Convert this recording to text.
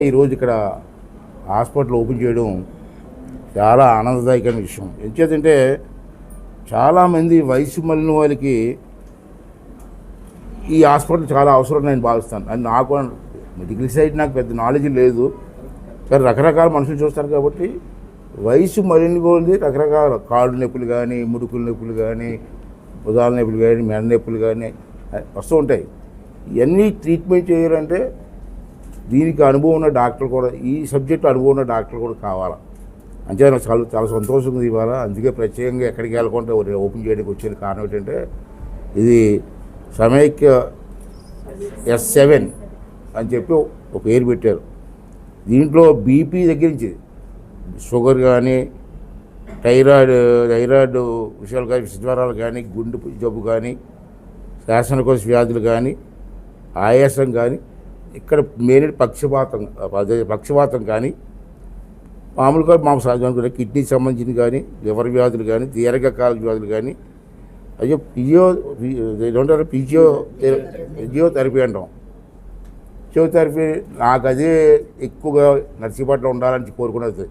ఈరోజు ఇక్కడ hospital open చేయడం చాలా ఆనందదాయకమైన విషయం. ఎందుచేతంటే చాలామంది వయసు మళ్ళిన వాళ్ళకి ఈ హాస్పిటల్ చాలా అవసరం నేను భావిస్తాను. అని నాకు మెడికల్ సైడ్ నాకు పెద్ద నాలెడ్జ్ లేదు, కానీ రకరకాల మనుషులు చూస్తారు కాబట్టి వయసు మళ్ళిన వాళ్ళది రకరకాల కాళ్ళు నొప్పులు కానీ, ముడుకుల నొప్పులు కానీ, భుజాల నొప్పులు కానీ, మెడ నొప్పులు కానీ వస్తూ ఉంటాయి. ఇవన్నీ ట్రీట్మెంట్ చేయాలంటే దీనికి అనుభవం ఉన్న డాక్టర్ కూడా, ఈ సబ్జెక్టు అనుభవం ఉన్న డాక్టర్ కూడా కావాలా. అంటే నాకు చాలా చాలా సంతోషంగా ఇవ్వాలా. అందుకే ప్రత్యేకంగా ఎక్కడికి వెళ్ళకుండా ఓపెన్ చేయడానికి వచ్చే కారణం ఏంటంటే ఇది సమైక్య S7 అని చెప్పి ఒక పేరు పెట్టారు. దీంట్లో బీపీ దగ్గర నుంచి షుగర్ కానీ, థైరాయిడ్ విషయాలు కానీ, విషజ్వరాలు కానీ, గుండె జబ్బు కానీ, శ్వాసకోశ వ్యాధులు కానీ, ఆయాసం కానీ, ఇక్కడ మెయిన్ పక్షవాతం కానీ, మామూలుగా సహజంగా కిడ్నీకి సంబంధించిన కానీ, లివర్ వ్యాధులు కానీ, దీర్ఘకాల వ్యాధులు కానీ, అయ్యో ఫిజియోథెరపీ అంటాం. ఫిజియోథెరపీ నాకు అదే ఎక్కువగా నర్సీపట్నం ఉండాలని కోరుకునేది.